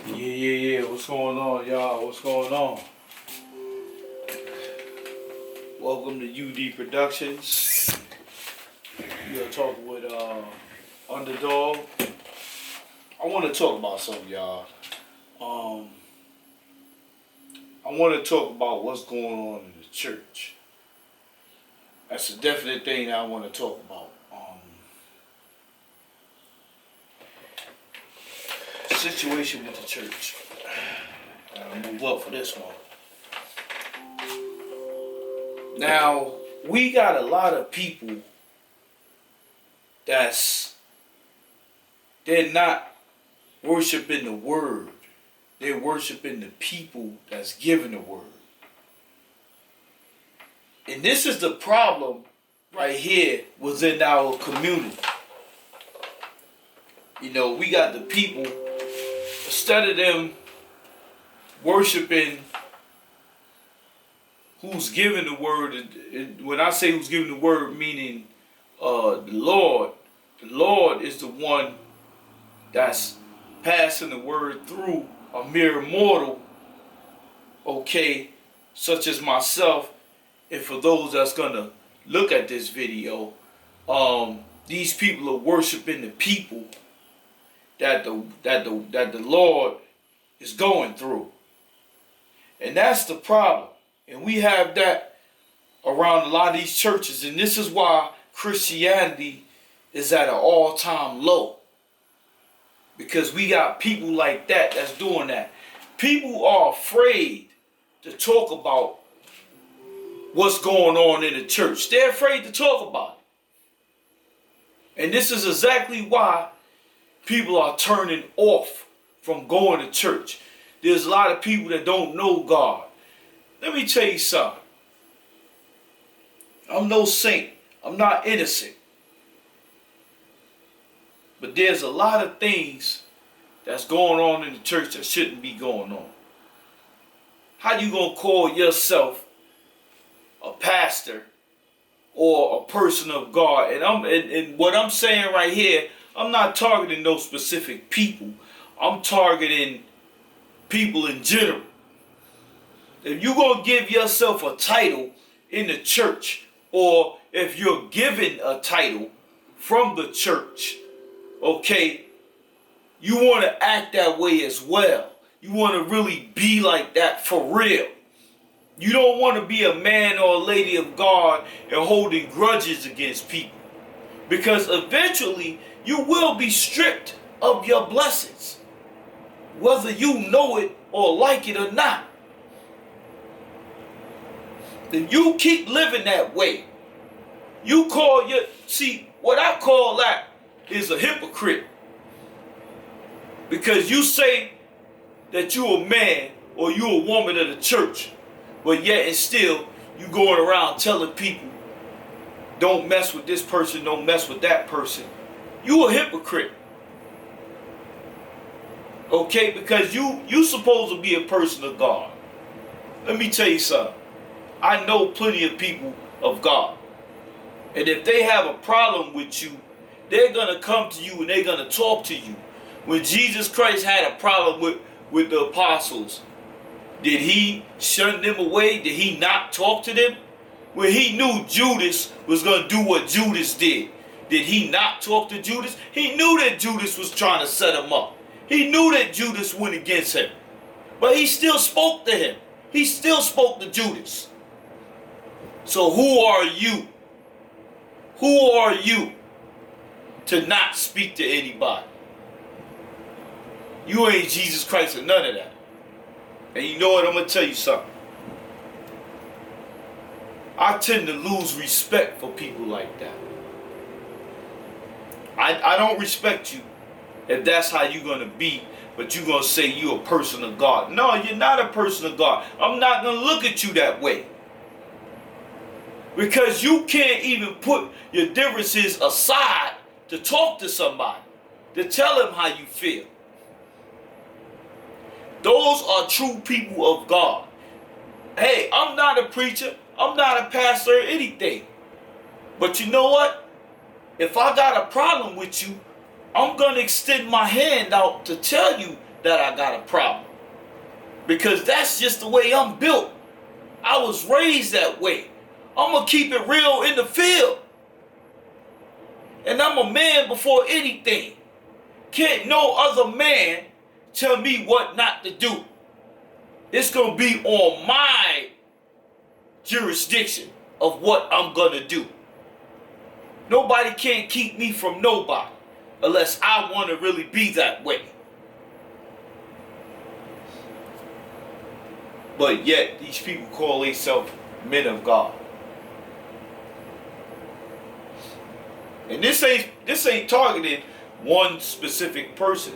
Yeah. What's going on, y'all? What's going on? Welcome to UD Productions. We are talking with Underdog. I want to talk about something, y'all. I want to talk about what's going on in the church. That's a definite thing that I want to talk about. Situation with the church. I'll move up for this one. Now, we got a lot of people they're not worshiping the word. They're worshiping the people that's giving the word. And this is the problem right here within our community. You know, we got the people, instead of them worshiping who's giving the word, and when I say who's giving the word, meaning the Lord is the one that's passing the word through a mere mortal, okay, such as myself, and for those that's gonna look at this video, these people are worshiping the people that the Lord is going through. And that's the problem. And we have that around a lot of these churches. And this is why Christianity is at an all-time low. Because we got people like that that's doing that. People are afraid to talk about what's going on in the church. They're afraid to talk about it. And this is exactly why people are turning off from going to church. There's a lot of people that don't know God. Let me tell you something. I'm no saint. I'm not innocent. But there's a lot of things that's going on in the church that shouldn't be going on. How you gonna call yourself a pastor or a person of God? And what I'm saying right here, I'm not targeting no specific people. I'm targeting people in general. If you're going to give yourself a title in the church, or if you're given a title from the church, okay, you want to act that way as well. You want to really be like that for real. You don't want to be a man or a lady of God and holding grudges against people. Because eventually, you will be stripped of your blessings, whether you know it or like it or not. If you keep living that way, what I call that is a hypocrite. Because you say that you a man or you a woman of the church, but yet and still you going around telling people, don't mess with this person, don't mess with that person. You a hypocrite. Okay, because you supposed to be a person of God. Let me tell you something. I know plenty of people of God. And if they have a problem with you, they're going to come to you and they're going to talk to you. When Jesus Christ had a problem with the apostles, did he shun them away? Did he not talk to them? When he knew Judas was going to do what Judas did he not talk to Judas? He knew that Judas was trying to set him up. He knew that Judas went against him. But he still spoke to him. He still spoke to Judas. So who are you? Who are you to not speak to anybody? You ain't Jesus Christ or none of that. And you know what? I'm going to tell you something. I tend to lose respect for people like that. I don't respect you if that's how you're going to be, but you're going to say you're a person of God. No, you're not a person of God. I'm not going to look at you that way. Because you can't even put your differences aside to talk to somebody, to tell them how you feel. Those are true people of God. Hey, I'm not a preacher. I'm not a pastor or anything. But you know what? If I got a problem with you, I'm going to extend my hand out to tell you that I got a problem. Because that's just the way I'm built. I was raised that way. I'm going to keep it real in the field. And I'm a man before anything. Can't no other man tell me what not to do. It's going to be on my jurisdiction of what I'm going to do. Nobody can keep me from nobody unless I want to really be that way. But yet these people call themselves men of God. And this ain't targeting one specific person.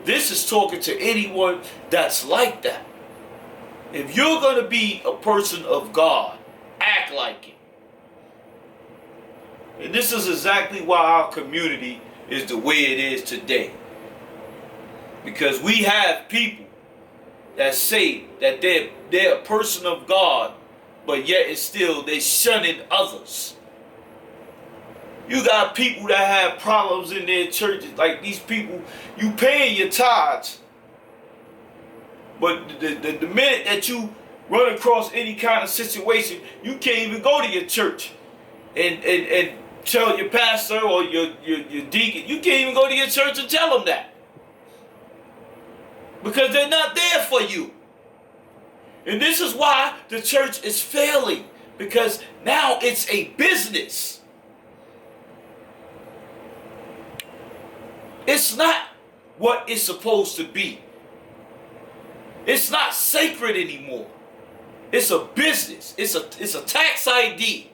This is talking to anyone that's like that. If you're going to be a person of God, act like it. And this is exactly why our community is the way it is today. Because we have people that say that they're a person of God, but yet it's still they shunning others. You got people that have problems in their churches. Like these people, you paying your tithes. But the minute that you run across any kind of situation, you can't even go to your church and tell your pastor or your deacon. You can't even go to your church and tell them that. Because they're not there for you. And this is why the church is failing. Because now it's a business. It's not what it's supposed to be. It's not sacred anymore. It's a business. It's a tax ID.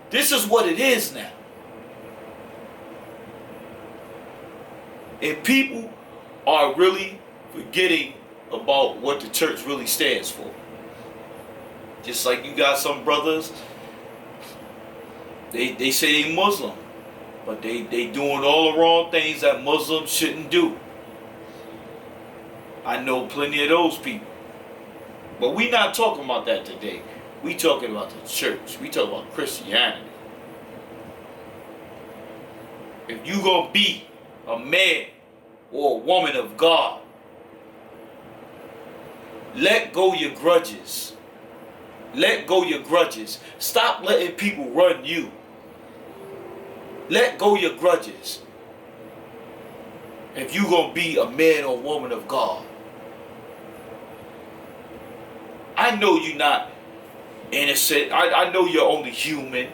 This is what it is now. And people are really forgetting about what the church really stands for. Just like you got some brothers, they say they Muslim, but they doing all the wrong things that Muslims shouldn't do. I know plenty of those people. But we not talking about that today. We talking about the church. We talking about Christianity. If you gonna be a man or a woman of God, let go your grudges. Let go your grudges. Stop letting people run you. Let go your grudges. If you gonna be a man or woman of God. I know you're not innocent. I know you're only human.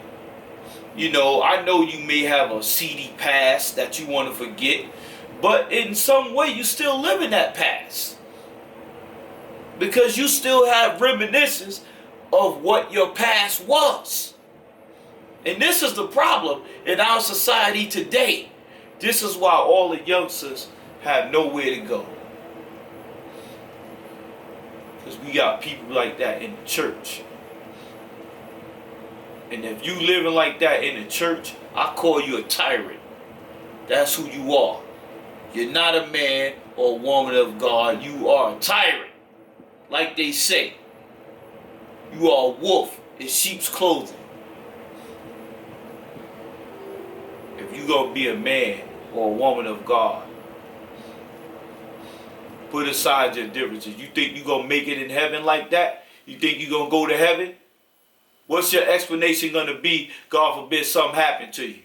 You know, I know you may have a seedy past that you want to forget. But in some way, you still live in that past. Because you still have reminiscences of what your past was. And this is the problem in our society today. This is why all the youngsters have nowhere to go. Because we got people like that in the church. And if you living like that in the church, I call you a tyrant. That's who you are. You're not a man or a woman of God. You are a tyrant. Like they say. You are a wolf in sheep's clothing. If you gonna be a man or a woman of God, put aside your differences. You think you gonna make it in heaven like that? You think you gonna go to heaven? What's your explanation gonna be, God forbid something happened to you?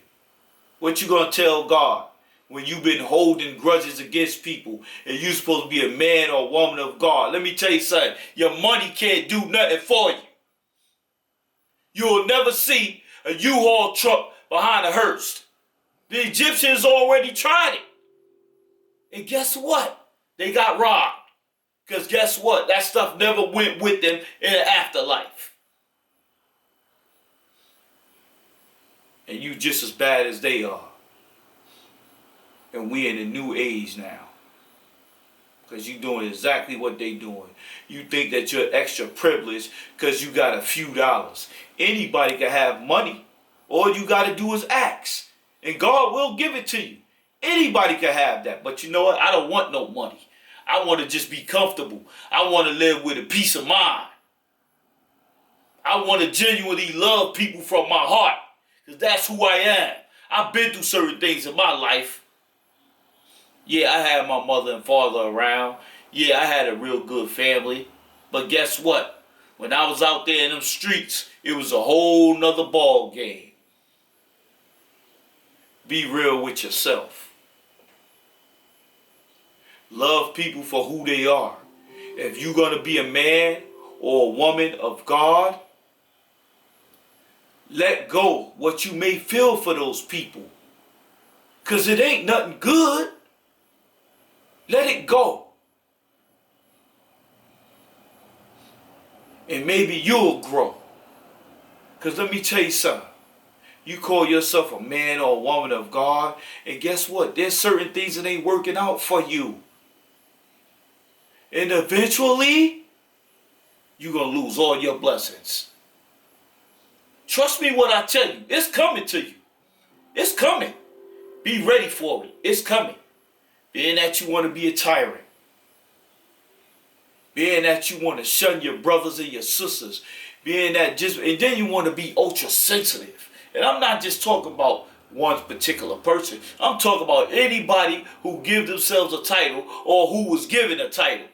What you gonna tell God when you've been holding grudges against people and you supposed to be a man or a woman of God? Let me tell you something. Your money can't do nothing for you. You'll never see a U-Haul truck behind a hearse. The Egyptians already tried it. And guess what? They got robbed. Because guess what? That stuff never went with them in the afterlife. And you just as bad as they are. And we in a new age now. Because you doing exactly what they doing. You think that you're extra privileged because you got a few dollars. Anybody can have money. All you got to do is ask. And God will give it to you. Anybody can have that. But you know what? I don't want no money. I want to just be comfortable. I want to live with a peace of mind. I want to genuinely love people from my heart. Because that's who I am. I've been through certain things in my life. Yeah, I had my mother and father around. Yeah, I had a real good family. But guess what? When I was out there in them streets, it was a whole nother ball game. Be real with yourself. Love people for who they are. If you're going to be a man or a woman of God, let go what you may feel for those people. Because it ain't nothing good. Let it go. And maybe you'll grow. Because let me tell you something. You call yourself a man or a woman of God, and guess what? There's certain things that ain't working out for you. And eventually, you're going to lose all your blessings. Trust me what I tell you. It's coming to you. It's coming. Be ready for it. It's coming. Being that you want to be a tyrant. Being that you want to shun your brothers and your sisters. Being that and then you want to be ultra sensitive. And I'm not just talking about one particular person. I'm talking about anybody who give themselves a title or who was given a title.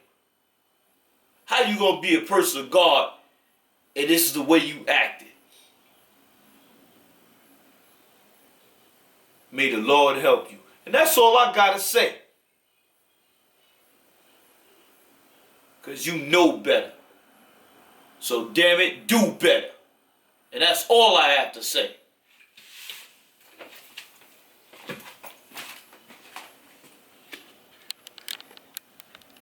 How you going to be a person of God and this is the way you acted? May the Lord help you. And that's all I got to say. Because you know better. So damn it, do better. And that's all I have to say.